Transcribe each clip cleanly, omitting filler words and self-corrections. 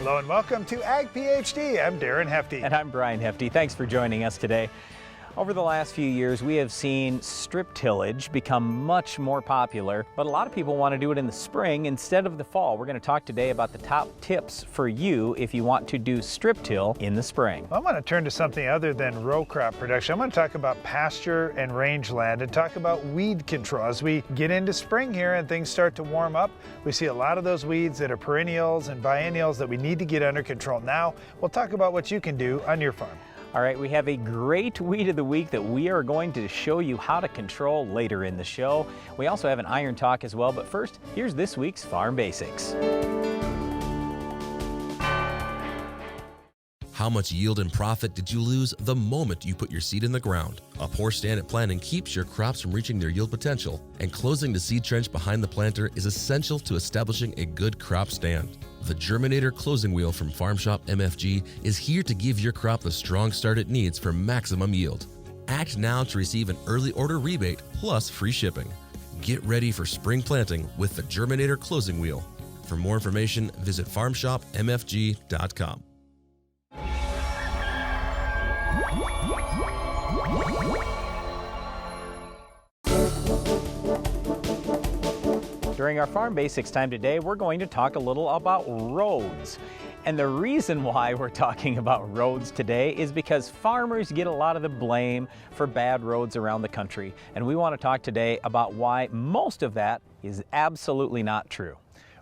Hello and welcome to Ag PhD. I'm Darren Hefty. And I'm Brian Hefty. Thanks for joining us today. Over the last few years, we have seen strip tillage become much more popular, but a lot of people want to do it in the spring instead of the fall. We're going to talk today about the top tips for you if you want to do strip till in the spring. I'm going to turn to something other than row crop production. I'm going to talk about pasture and rangeland and talk about weed control. As we get into spring here and things start to warm up, we see a lot of those weeds that are perennials and biennials that we need to get under control. Now, we'll talk about what you can do on your farm. All right, we have a great weed of the week that we are going to show you how to control later in the show. We also have an iron talk as well, but first, here's this week's Farm Basics. How much yield and profit did you lose the moment you put your seed in the ground? A poor stand at planting keeps your crops from reaching their yield potential, and closing the seed trench behind the planter is essential to establishing a good crop stand. The Germinator Closing Wheel from Farm Shop MFG is here to give your crop the strong start it needs for maximum yield. Act now to receive an early order rebate plus free shipping. Get ready for spring planting with the Germinator Closing Wheel. For more information, visit farmshopmfg.com. During our Farm Basics time today, we're going to talk a little about roads. And the reason why we're talking about roads today is because farmers get a lot of the blame for bad roads around the country. And we want to talk today about why most of that is absolutely not true.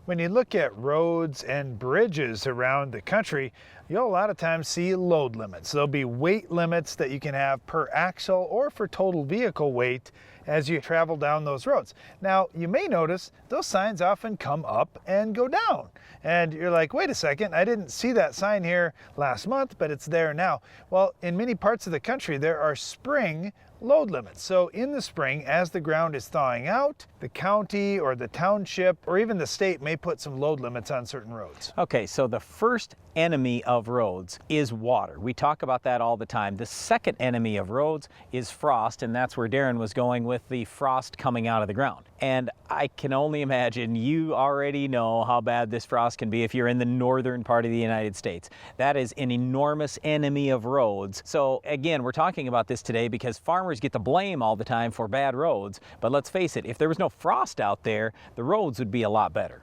When you look at roads and bridges around the country, you'll a lot of times see load limits. There'll be weight limits that you can have per axle or for total vehicle weight as you travel down those roads. Now, you may notice those signs often come up and go down. And you're like, wait a second, I didn't see that sign here last month, but it's there now. Well, in many parts of the country, there are spring load limits. So in the spring, as the ground is thawing out, the county or the township or even the state may put some load limits on certain roads. Okay, so the first enemy of roads is water. We talk about that all the time. The second enemy of roads is frost, and that's where Darren was going with the frost coming out of the ground. And I can only imagine you already know how bad this frost can be if you're in the northern part of the United States. That is an enormous enemy of roads. So again, we're talking about this today because farmers get the blame all the time for bad roads. But let's face it, if there was no frost out there, the roads would be a lot better.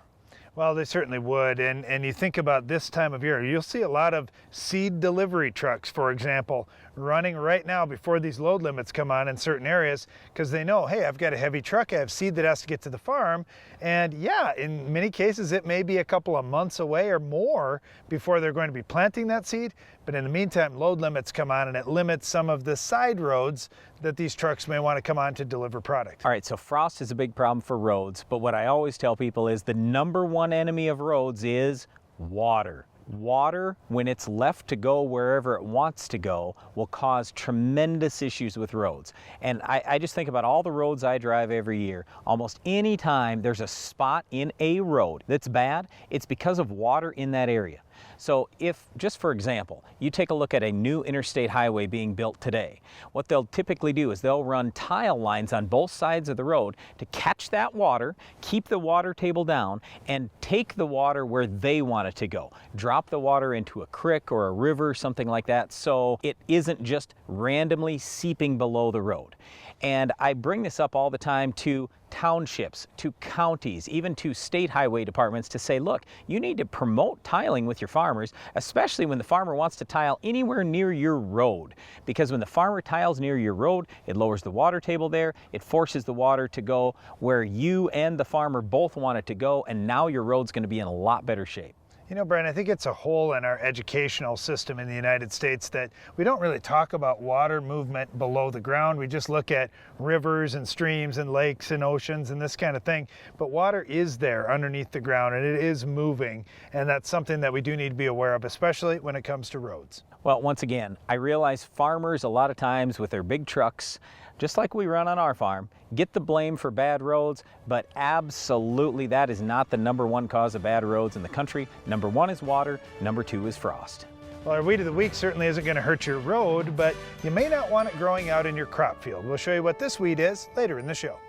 Well, they certainly would. And you think about this time of year, you'll see a lot of seed delivery trucks, for example, running right now before these load limits come on in certain areas because they know, hey, I've got a heavy truck, I have seed that has to get to the farm. And yeah, in many cases, it may be a couple of months away or more before they're going to be planting that seed. But in the meantime, load limits come on and it limits some of the side roads that these trucks may want to come on to deliver product. All right, so frost is a big problem for roads, but what I always tell people is the number one enemy of roads is water. Water, when it's left to go wherever it wants to go, will cause tremendous issues with roads. And I just think about all the roads I drive every year. Almost any time there's a spot in a road that's bad, it's because of water in that area. So if, just for example, you take a look at a new interstate highway being built today, what they'll typically do is they'll run tile lines on both sides of the road to catch that water, keep the water table down, and take the water where they want it to go. Drop the water into a creek or a river, something like that, so it isn't just randomly seeping below the road. And I bring this up all the time to townships, to counties, even to state highway departments to say, look, you need to promote tiling with your farmers, especially when the farmer wants to tile anywhere near your road. Because when the farmer tiles near your road, it lowers the water table there, it forces the water to go where you and the farmer both want it to go, and now your road's going to be in a lot better shape. You know, Brian, I think it's a hole in our educational system in the United States that we don't really talk about water movement below the ground. We just look at rivers and streams and lakes and oceans and this kind of thing. But water is there underneath the ground and it is moving. And that's something that we do need to be aware of, especially when it comes to roads. Well, once again, I realize farmers a lot of times with their big trucks, just like we run on our farm, get the blame for bad roads, but absolutely that is not the number one cause of bad roads in the country. Number one is water, number two is frost. Well, our weed of the week certainly isn't going to hurt your road, but you may not want it growing out in your crop field. We'll show you what this weed is later in the show.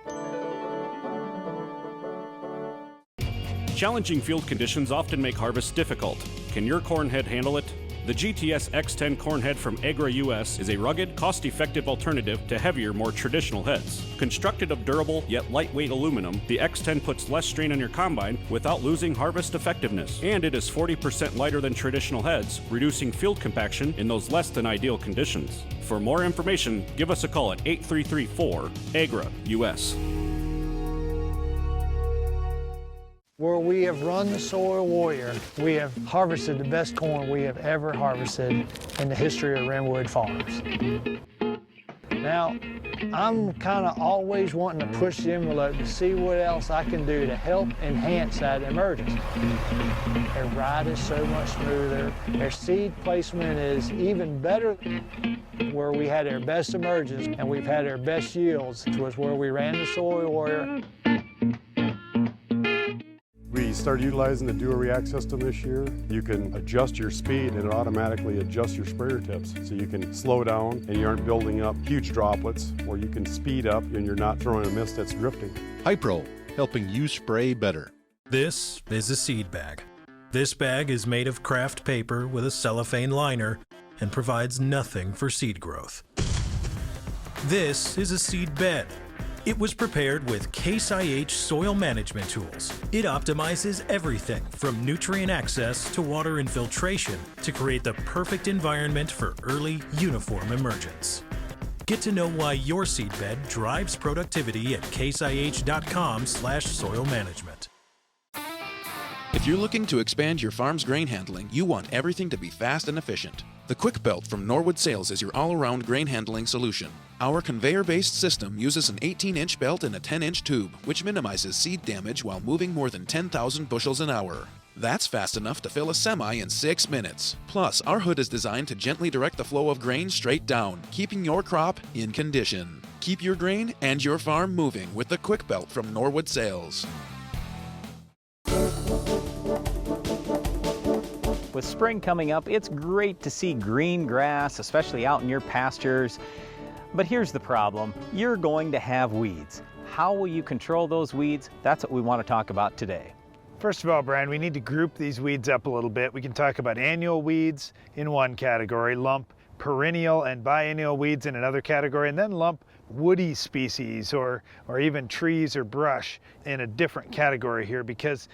Challenging field conditions often make harvest difficult. Can your corn head handle it? The GTS X10 corn head from Agra US is a rugged, cost-effective alternative to heavier, more traditional heads. Constructed of durable yet lightweight aluminum, the X10 puts less strain on your combine without losing harvest effectiveness. And it is 40% lighter than traditional heads, reducing field compaction in those less than ideal conditions. For more information, give us a call at 8334-AGRA US. Where we have run the Soil Warrior, we have harvested the best corn we have ever harvested in the history of Wrenwood Farms. Now, I'm kind of always wanting to push the envelope to see what else I can do to help enhance that emergence. Their ride is so much smoother. Their seed placement is even better. Where we had our best emergence and we've had our best yields was where we ran the Soil Warrior. We started utilizing the dual react system this year. You can adjust your speed and it automatically adjusts your sprayer tips. So you can slow down and you aren't building up huge droplets, or you can speed up and you're not throwing a mist that's drifting. Hypro, helping you spray better. This is a seed bag. This bag is made of craft paper with a cellophane liner and provides nothing for seed growth. This is a seed bed. It was prepared with Case IH soil management tools. It optimizes everything from nutrient access to water infiltration to create the perfect environment for early, uniform emergence. Get to know why your seedbed drives productivity at caseih.com/soil management. If you're looking to expand your farm's grain handling, you want everything to be fast and efficient. The Quick Belt from Norwood Sales is your all-around grain handling solution. Our conveyor-based system uses an 18-inch belt and a 10-inch tube, which minimizes seed damage while moving more than 10,000 bushels an hour. That's fast enough to fill a semi in 6 minutes. Plus, our hood is designed to gently direct the flow of grain straight down, keeping your crop in condition. Keep your grain and your farm moving with the Quick Belt from Norwood Sales. With spring coming up, it's great to see green grass, especially out in your pastures. But here's the problem. You're going to have weeds. How will you control those weeds? That's what we want to talk about today. First of all, Brian, we need to group these weeds up a little bit. We can talk about annual weeds in one category, lump perennial and biennial weeds in another category, and then lump woody species or even trees or brush in a different category here, because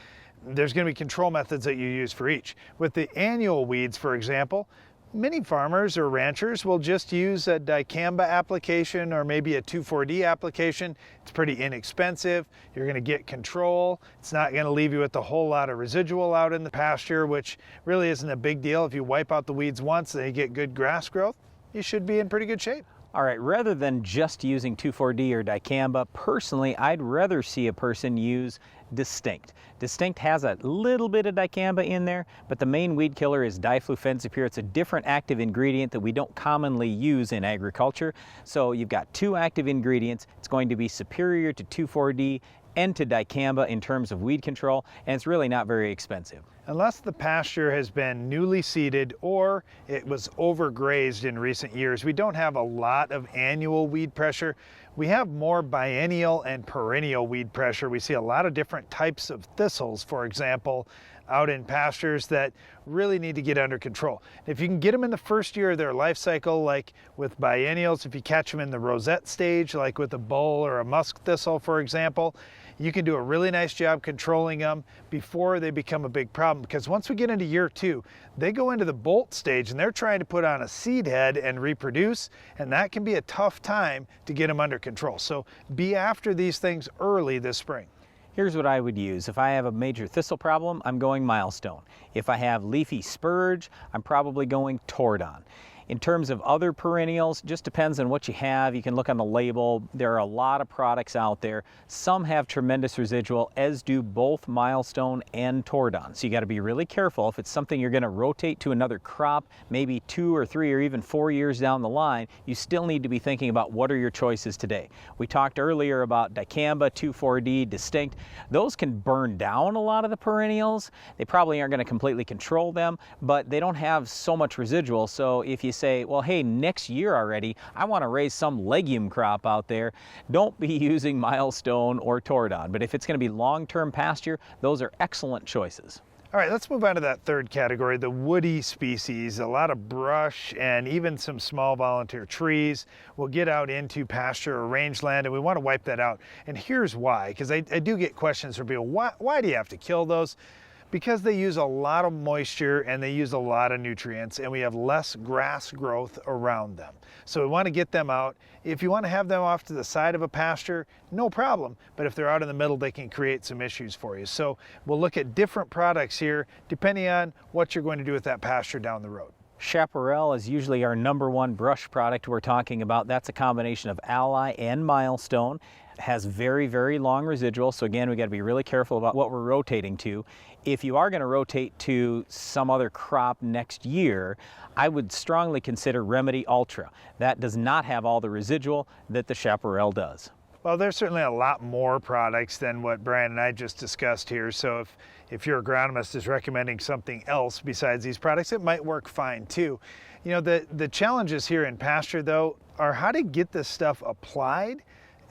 there's going to be control methods that you use for each. With the annual weeds, for example, many farmers or ranchers will just use a dicamba application or maybe a 2,4-D application. It's pretty inexpensive. You're going to get control. It's not going to leave you with a whole lot of residual out in the pasture, which really isn't a big deal. If you wipe out the weeds once and you get good grass growth, you should be in pretty good shape. All right, rather than just using 2,4-D or dicamba, personally, I'd rather see a person use Distinct. Distinct has a little bit of dicamba in there, but the main weed killer is diflufenzapyr. It's a different active ingredient that we don't commonly use in agriculture. So you've got two active ingredients. It's going to be superior to 2,4-D and to dicamba in terms of weed control, and it's really not very expensive. Unless the pasture has been newly seeded or it was overgrazed in recent years, we don't have a lot of annual weed pressure. We have more biennial and perennial weed pressure. We see a lot of different types of thistles, for example, out in pastures that really need to get under control. If you can get them in the first year of their life cycle, like with biennials, if you catch them in the rosette stage, like with a bull or a musk thistle, for example, you can do a really nice job controlling them before they become a big problem. Because once we get into year 2, they go into the bolt stage and they're trying to put on a seed head and reproduce, and that can be a tough time to get them under control. So be after these things early this spring. Here's what I would use. If I have a major thistle problem, I'm going Milestone. If I have leafy spurge, I'm probably going Tordon. In terms of other perennials, just depends on what you have. You can look on the label. There are a lot of products out there. Some have tremendous residual, as do both Milestone and Tordon. So you got to be really careful. If it's something you're going to rotate to another crop, maybe 2 or 3 or even 4 years down the line, you still need to be thinking about what are your choices today. We talked earlier about dicamba, 2,4-D, Distinct. Those can burn down a lot of the perennials. They probably aren't going to completely control them, but they don't have so much residual. So if you say, well, hey, next year already, I want to raise some legume crop out there, don't be using Milestone or Tordon. But if it's going to be long-term pasture, those are excellent choices. All right, let's move on to that third category, the woody species. A lot of brush and even some small volunteer trees will get out into pasture or rangeland, and we want to wipe that out. And here's why, because I do get questions from people, why do you have to kill those? Because they use a lot of moisture and they use a lot of nutrients, and we have less grass growth around them. So we want to get them out. If you want to have them off to the side of a pasture, no problem. But if they're out in the middle, they can create some issues for you. So we'll look at different products here, depending on what you're going to do with that pasture down the road. Chaparral is usually our #1 brush product we're talking about. That's a combination of Ally and Milestone. It has very, very long residual. So again, we got to be really careful about what we're rotating to. If you are going to rotate to some other crop next year, I would strongly consider Remedy Ultra. That does not have all the residual that the Chaparral does. Well, there's certainly a lot more products than what Brian and I just discussed here. So if your agronomist is recommending something else besides these products, it might work fine too. You know, the challenges here in pasture though are how to get this stuff applied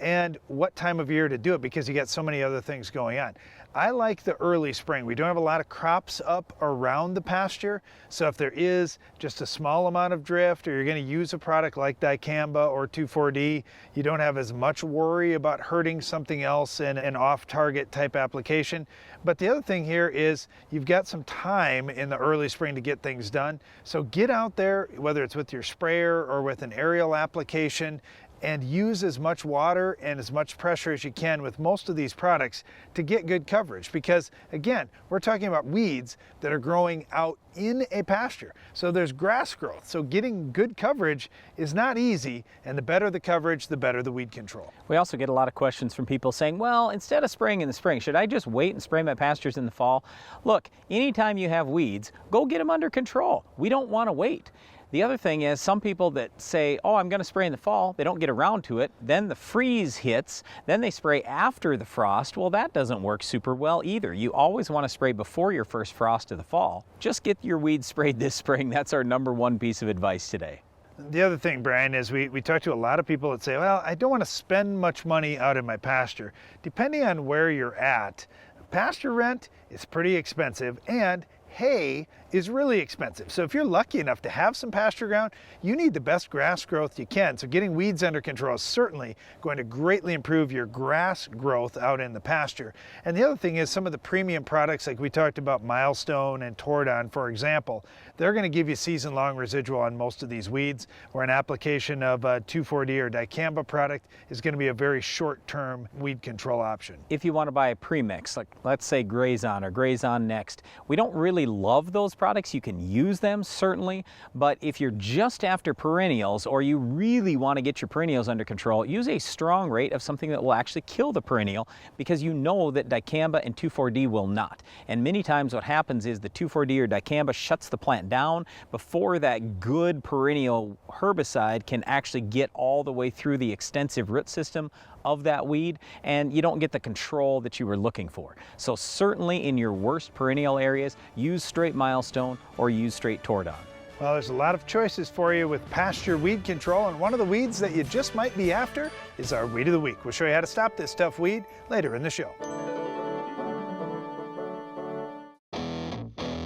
and what time of year to do it, because you got so many other things going on. I like the early spring. We don't have a lot of crops up around the pasture, so if there is just a small amount of drift, or you're going to use a product like dicamba or 2,4-D, you don't have as much worry about hurting something else in an off-target type application. But the other thing here is you've got some time in the early spring to get things done. So get out there, whether it's with your sprayer or with an aerial application, and use as much water and as much pressure as you can with most of these products to get good coverage. Because again, we're talking about weeds that are growing out in a pasture. So there's grass growth. So getting good coverage is not easy, and the better the coverage, the better the weed control. We also get a lot of questions from people saying, well, instead of spraying in the spring, should I just wait and spray my pastures in the fall? Look, anytime you have weeds, go get them under control. We don't want to wait. The other thing is, some people that say, oh, I'm going to spray in the fall, they don't get around to it, then the freeze hits, then they spray after the frost. Well, that doesn't work super well either. You always want to spray before your first frost of the fall. Just get your weeds sprayed this spring. That's our #1 piece of advice today. The other thing, Brian, is we talk to a lot of people that say, well, I don't want to spend much money out in my pasture. Depending on where you're at, pasture rent is pretty expensive, and hay is really expensive. So if you're lucky enough to have some pasture ground, you need the best grass growth you can. So getting weeds under control is certainly going to greatly improve your grass growth out in the pasture. And the other thing is, some of the premium products, like we talked about Milestone and Tordon, for example, they're going to give you season-long residual on most of these weeds, where an application of a 2,4-D or dicamba product is going to be a very short-term weed control option. If you want to buy a premix, like let's say Grazon or Grazon Next, we don't really love those products. You can use them, certainly, but if you're just after perennials, or you really want to get your perennials under control, use a strong rate of something that will actually kill the perennial, because you know that dicamba and 2,4-D will not. And many times what happens is the 2,4-D or dicamba shuts the plant down before that good perennial herbicide can actually get all the way through the extensive root system of that weed, and you don't get the control that you were looking for. So certainly in your worst perennial areas, use straight Milestone or use straight Tordon. Well, there's a lot of choices for you with pasture weed control, and one of the weeds that you just might be after is our Weed of the Week. We'll show you how to stop this tough weed later in the show.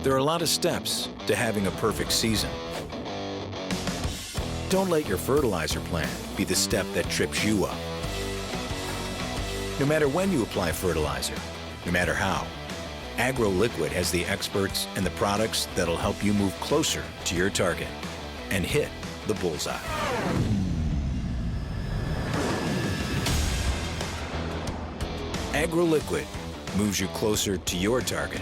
There are a lot of steps to having a perfect season. Don't let your fertilizer plan be the step that trips you up. No matter when you apply fertilizer, no matter how, AgroLiquid has the experts and the products that'll help you move closer to your target and hit the bullseye. AgroLiquid moves you closer to your target.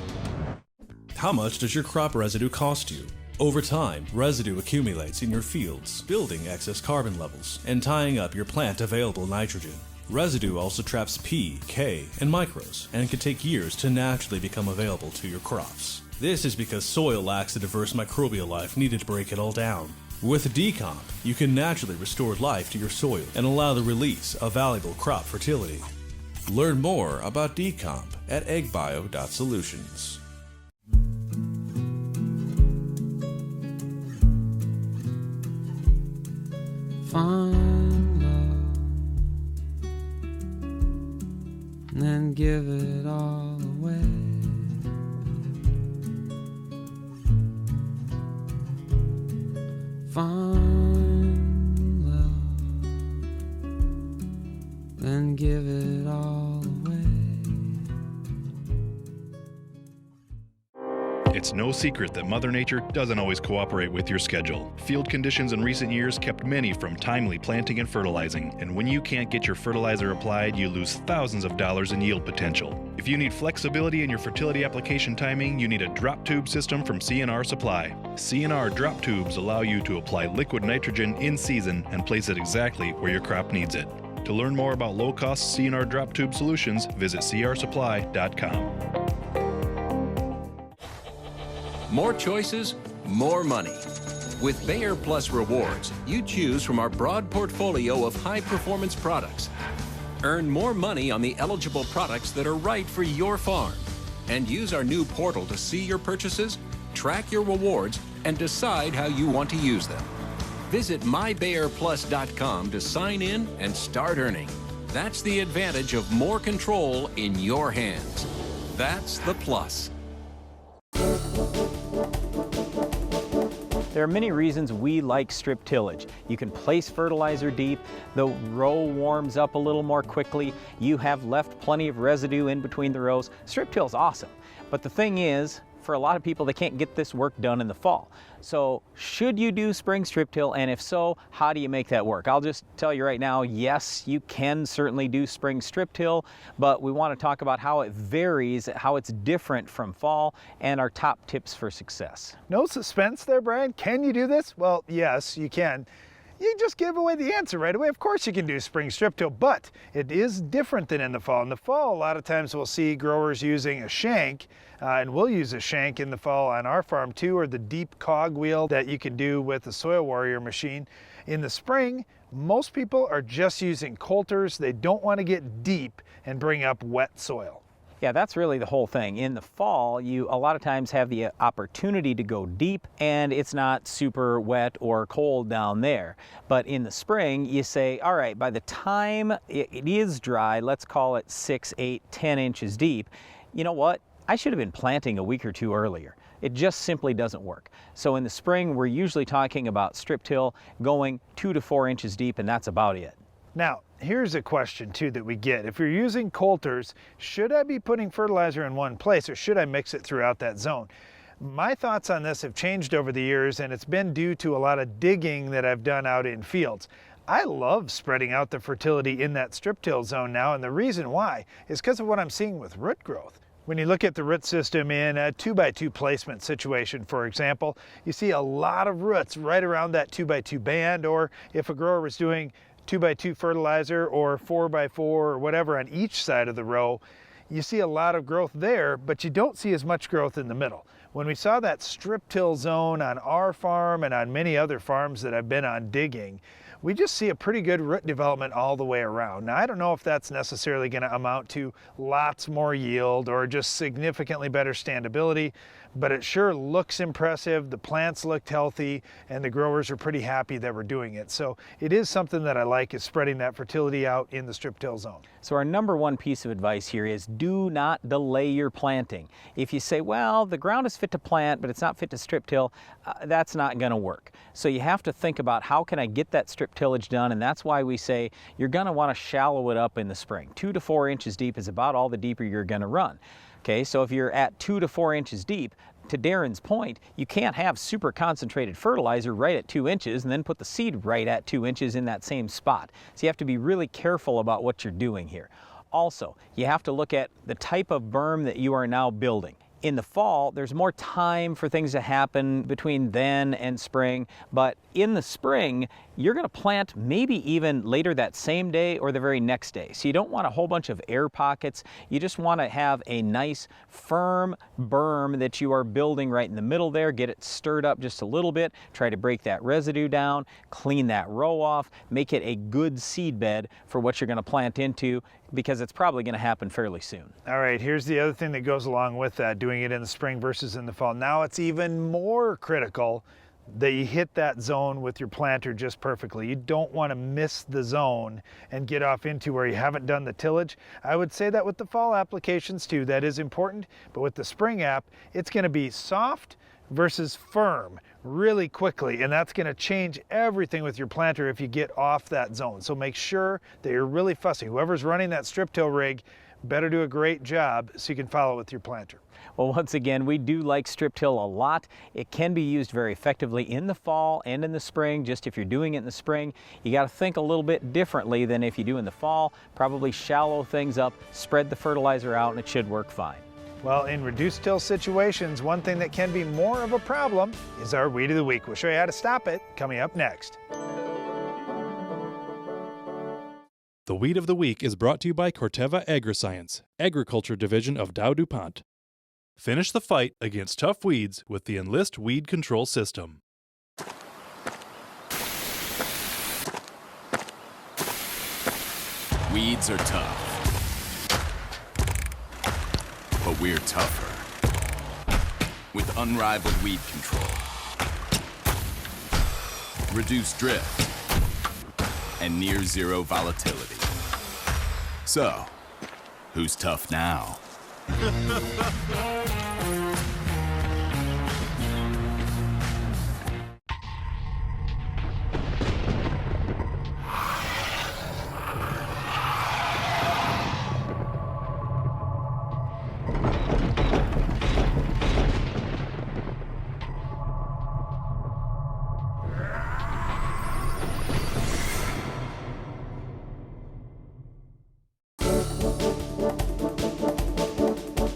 How much does your crop residue cost you? Over time, residue accumulates in your fields, building excess carbon levels and tying up your plant-available nitrogen. Residue also traps P, K, and micros, and can take years to naturally become available to your crops. This is because soil lacks the diverse microbial life needed to break it all down. With Decomp, you can naturally restore life to your soil and allow the release of valuable crop fertility. Learn more about Decomp at eggbio.solutions. Find love, and then give it all away. It's no secret that Mother Nature doesn't always cooperate with your schedule. Field conditions in recent years kept many from timely planting and fertilizing, and when you can't get your fertilizer applied, you lose thousands of dollars in yield potential. If you need flexibility in your fertility application timing, you need a drop tube system from C&R Supply. C&R drop tubes allow you to apply liquid nitrogen in season and place it exactly where your crop needs it. To learn more about low-cost C&R drop tube solutions, visit crsupply.com. More choices, more money. With Bayer Plus Rewards, you choose from our broad portfolio of high-performance products. Earn more money on the eligible products that are right for your farm. And use our new portal to see your purchases, track your rewards, and decide how you want to use them. Visit mybayerplus.com to sign in and start earning. That's the advantage of more control in your hands. That's the plus. There are many reasons we like strip tillage. You can place fertilizer deep, the row warms up a little more quickly, you have left plenty of residue in between the rows. Strip till's awesome, but the thing is, for a lot of people, they can't get this work done in the fall. So should you do spring strip till, and if so, how do you make that work? I'll just tell you right now, yes, you can certainly do spring strip till, but we want to talk about how it varies, how it's different from fall, and our top tips for success. No suspense there, Brian. Can you do this? Well, yes, you can. You just gave away the answer right away. Of course you can do spring strip till, but it is different than in the fall. In the fall, a lot of times we'll see growers using a shank, and we'll use a shank in the fall on our farm too, or the deep cog wheel that you can do with the Soil Warrior machine. In the spring, most people are just using coulters. They don't want to get deep and bring up wet soil. Yeah, that's really the whole thing. In the fall, you a lot of times have the opportunity to go deep and it's not super wet or cold down there. But in the spring, you say, all right, by the time it is dry, let's call it 6, 8, 10 inches deep, you know what? I should have been planting a week or two earlier. It just simply doesn't work. So in the spring, we're usually talking about strip till going 2 to 4 inches deep, and that's about it. Now, here's a question too that we get. If you're using coulters, should I be putting fertilizer in one place or should I mix it throughout that zone? My thoughts on this have changed over the years, and it's been due to a lot of digging that I've done out in fields. I love spreading out the fertility in that strip till zone now, and the reason why is because of what I'm seeing with root growth. When you look at the root system in a 2x2 placement situation, for example, you see a lot of roots right around that 2x2 band, or if a grower was doing 2x2 fertilizer or 4x4 or whatever on each side of the row, you see a lot of growth there, but you don't see as much growth in the middle. When we saw that strip till zone on our farm and on many other farms that I've been on digging, we just see a pretty good root development all the way around. Now, I don't know if that's necessarily going to amount to lots more yield or just significantly better standability, but it sure looks impressive. The plants looked healthy and the growers are pretty happy that we're doing it. So it is something that I like, is spreading that fertility out in the strip till zone. So our number one piece of advice here is do not delay your planting. If you say, well, the ground is fit to plant, but it's not fit to strip till, that's not going to work. So you have to think about, how can I get that strip tillage done? And that's why we say you're going to want to shallow it up in the spring. 2 to 4 inches deep is about all the deeper you're going to run. Okay, so if you're at 2 to 4 inches deep, to Darren's point, you can't have super concentrated fertilizer right at 2 inches and then put the seed right at 2 inches in that same spot. So you have to be really careful about what you're doing here. Also, you have to look at the type of berm that you are now building. In the fall, there's more time for things to happen between then and spring, but in the spring, you're going to plant maybe even later that same day or the very next day. So you don't want a whole bunch of air pockets. You just want to have a nice firm berm that you are building right in the middle there. Get it stirred up just a little bit. Try to break that residue down, clean that row off, make it a good seed bed for what you're going to plant into, because it's probably going to happen fairly soon. All right, here's the other thing that goes along with that, doing it in the spring versus in the fall. Now it's even more critical that you hit that zone with your planter just perfectly. You don't want to miss the zone and get off into where you haven't done the tillage. I would say that with the fall applications too, that is important, but with the spring app, it's going to be soft versus firm really quickly, and that's going to change everything with your planter if you get off that zone. So make sure that you're really fussy. Whoever's running that strip till rig, better do a great job so you can follow it with your planter. Well, once again, we do like strip till a lot. It can be used very effectively in the fall and in the spring. Just if you're doing it in the spring, you got to think a little bit differently than if you do in the fall. Probably shallow things up, spread the fertilizer out, and it should work fine. Well, in reduced till situations, one thing that can be more of a problem is our weed of the week. We'll show you how to stop it coming up next. The Weed of the Week is brought to you by Corteva Agriscience, Agriculture Division of Dow DuPont. Finish the fight against tough weeds with the Enlist Weed Control System. Weeds are tough, but we're tougher. With unrivaled weed control, reduced drift, and near zero volatility. So, who's tough now?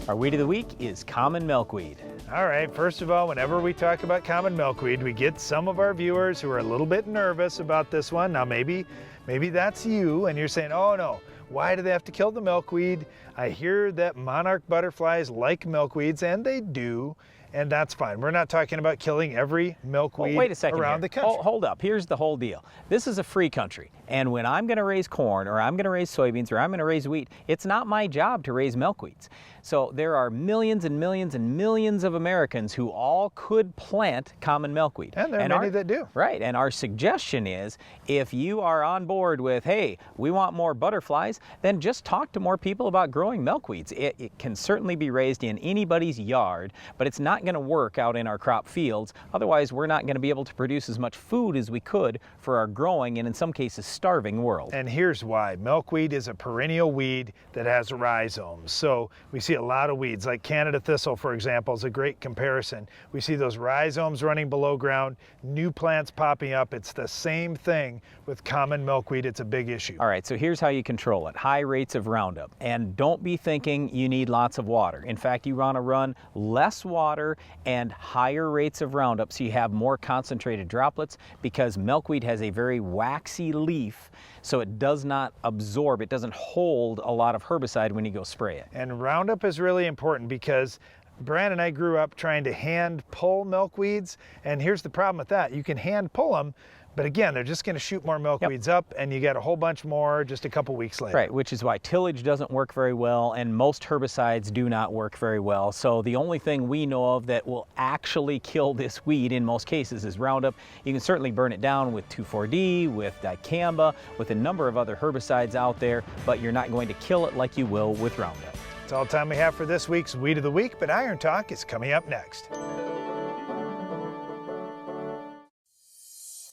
Our weed of the week is common milkweed. All right, first of all, whenever we talk about common milkweed, we get some of our viewers who are a little bit nervous about this one. Now maybe that's you and you're saying, oh no, why do they have to kill the milkweed? I hear that monarch butterflies like milkweeds, and they do, and that's fine. We're not talking about killing every milkweed wait a second around the country. Hold up, here's the whole deal. This is a free country, and when I'm gonna raise corn, or I'm gonna raise soybeans, or I'm gonna raise wheat, it's not my job to raise milkweeds. So there are millions and millions and millions of Americans who all could plant common milkweed. And there are many that do. Right, and our suggestion is, if you are on board with, hey, we want more butterflies, then just talk to more people about growing milkweeds. It can certainly be raised in anybody's yard, but it's not gonna work out in our crop fields. Otherwise, we're not gonna be able to produce as much food as we could for our growing and in some cases starving world. And here's why. Milkweed is a perennial weed that has rhizomes. So we see a lot of weeds, like Canada thistle, for example, is a great comparison. We see those rhizomes running below ground, new plants popping up. It's the same thing with common milkweed. It's a big issue. All right, so here's how you control it. High rates of Roundup. And don't be thinking you need lots of water. In fact, you want to run less water and higher rates of Roundup so you have more concentrated droplets, because milkweed has a very waxy leaf, so it does not absorb, it doesn't hold a lot of herbicide when you go spray it. And Roundup is really important because Brian and I grew up trying to hand pull milkweeds, and here's the problem with that. You can hand pull them, but again, they're just going to shoot more milkweeds up, and you get a whole bunch more just a couple weeks later. Right, which is why tillage doesn't work very well, and most herbicides do not work very well. So the only thing we know of that will actually kill this weed in most cases is Roundup. You can certainly burn it down with 2,4-D, with dicamba, with a number of other herbicides out there, but you're not going to kill it like you will with Roundup. That's all the time we have for this week's Weed of the Week, but Iron Talk is coming up next.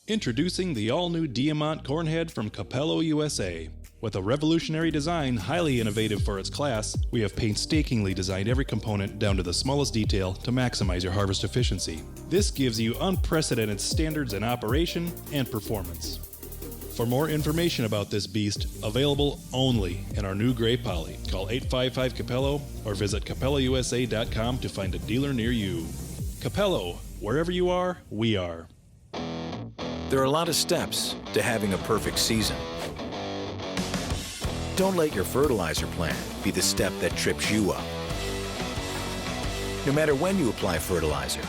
Introducing the all-new Diamant Cornhead from Capello, USA. With a revolutionary design highly innovative for its class, we have painstakingly designed every component down to the smallest detail to maximize your harvest efficiency. This gives you unprecedented standards in operation and performance. For more information about this beast, available only in our new gray poly, call 855-CAPELLO or visit CapelloUSA.com to find a dealer near you. Capello, wherever you are, we are. There are a lot of steps to having a perfect season. Don't let your fertilizer plan be the step that trips you up. No matter when you apply fertilizer,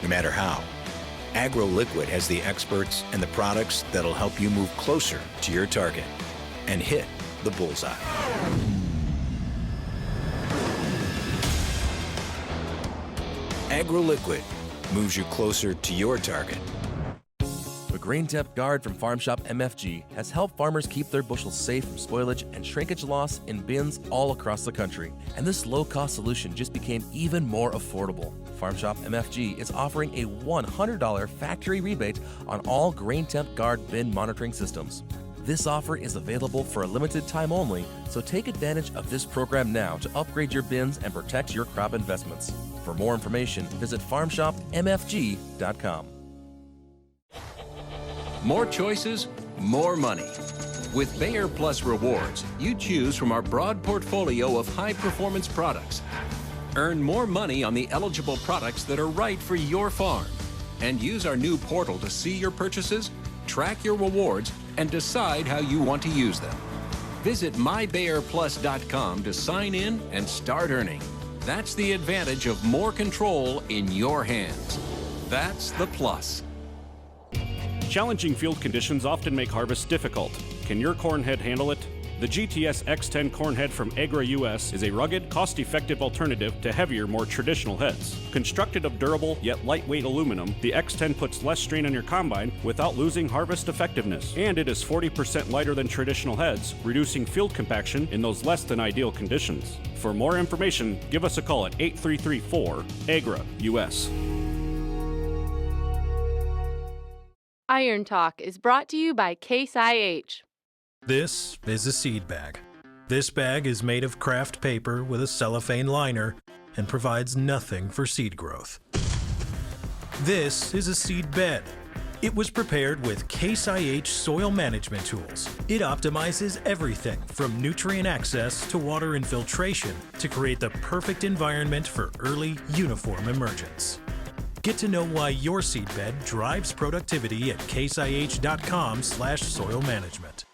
no matter how, AgroLiquid has the experts and the products that'll help you move closer to your target and hit the bullseye. AgroLiquid moves you closer to your target. The Grain Depth Guard from Farm Shop MFG has helped farmers keep their bushels safe from spoilage and shrinkage loss in bins all across the country. And this low-cost solution just became even more affordable. Farm Shop MFG is offering a $100 factory rebate on all Grain Temp Guard bin monitoring systems. This offer is available for a limited time only, so take advantage of this program now to upgrade your bins and protect your crop investments. For more information, visit farmshopmfg.com. More choices, more money. With Bayer Plus Rewards, you choose from our broad portfolio of high-performance products. Earn more money on the eligible products that are right for your farm. And use our new portal to see your purchases, track your rewards, and decide how you want to use them. Visit mybayerplus.com to sign in and start earning. That's the advantage of more control in your hands. That's the plus. Challenging field conditions often make harvest difficult. Can your corn head handle it? The GTS X10 corn head from Agra US is a rugged, cost-effective alternative to heavier, more traditional heads. Constructed of durable yet lightweight aluminum, the X10 puts less strain on your combine without losing harvest effectiveness. And it is 40% lighter than traditional heads, reducing field compaction in those less than ideal conditions. For more information, give us a call at 8334-AGRA US. Iron Talk is brought to you by Case IH. This is a seed bag. This bag is made of craft paper with a cellophane liner and provides nothing for seed growth. This is a seed bed. It was prepared with Case IH soil management tools. It optimizes everything from nutrient access to water infiltration to create the perfect environment for early, uniform emergence. Get to know why your seed bed drives productivity at caseih.com/soil management.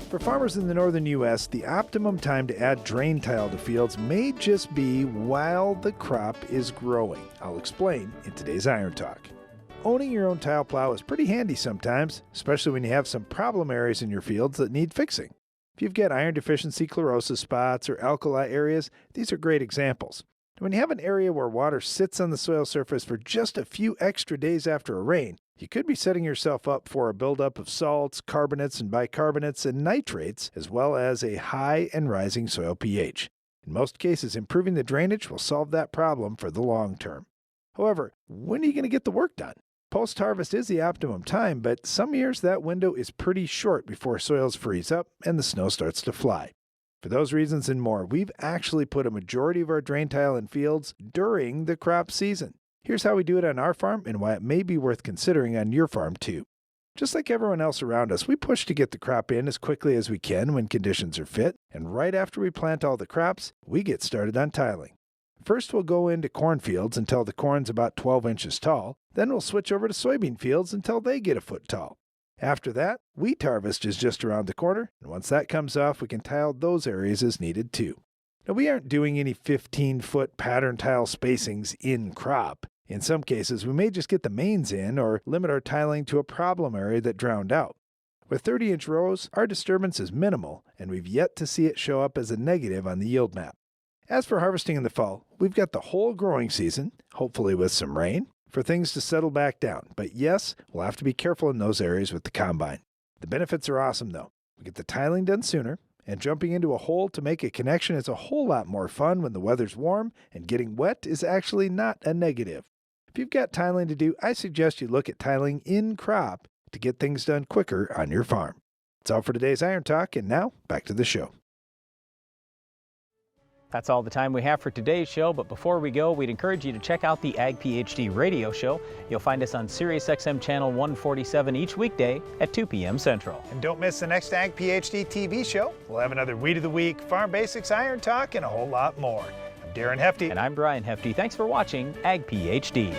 For farmers in the northern U.S., the optimum time to add drain tile to fields may just be while the crop is growing. I'll explain in today's Iron Talk. Owning your own tile plow is pretty handy sometimes, especially when you have some problem areas in your fields that need fixing. If you've got iron deficiency chlorosis spots or alkali areas, these are great examples. When you have an area where water sits on the soil surface for just a few extra days after a rain, you could be setting yourself up for a buildup of salts, carbonates and bicarbonates, and nitrates, as well as a high and rising soil pH. In most cases, improving the drainage will solve that problem for the long term. However, when are you going to get the work done? Post-harvest is the optimum time, but some years that window is pretty short before soils freeze up and the snow starts to fly. For those reasons and more, we've actually put a majority of our drain tile in fields during the crop season. Here's how we do it on our farm and why it may be worth considering on your farm too. Just like everyone else around us, we push to get the crop in as quickly as we can when conditions are fit, and right after we plant all the crops, we get started on tiling. First, we'll go into cornfields until the corn's about 12 inches tall. Then we'll switch over to soybean fields until they get a foot tall. After that, wheat harvest is just around the corner, and once that comes off, we can tile those areas as needed too. Now, we aren't doing any 15-foot pattern tile spacings in crop. In some cases, we may just get the mains in or limit our tiling to a problem area that drowned out. With 30-inch rows, our disturbance is minimal, and we've yet to see it show up as a negative on the yield map. As for harvesting in the fall, we've got the whole growing season, hopefully with some rain, for things to settle back down. But yes, we'll have to be careful in those areas with the combine. The benefits are awesome though. We get the tiling done sooner, and jumping into a hole to make a connection is a whole lot more fun when the weather's warm, and getting wet is actually not a negative. If you've got tiling to do, I suggest you look at tiling in crop to get things done quicker on your farm. That's all for today's Iron Talk, and now back to the show. That's all the time we have for today's show, but before we go, we'd encourage you to check out the Ag PhD radio show. You'll find us on SiriusXM channel 147 each weekday at 2 p.m. Central. And don't miss the next Ag PhD TV show. We'll have another Weed of the Week, Farm Basics, Iron Talk, and a whole lot more. I'm Darren Hefty. And I'm Brian Hefty. Thanks for watching Ag PhD.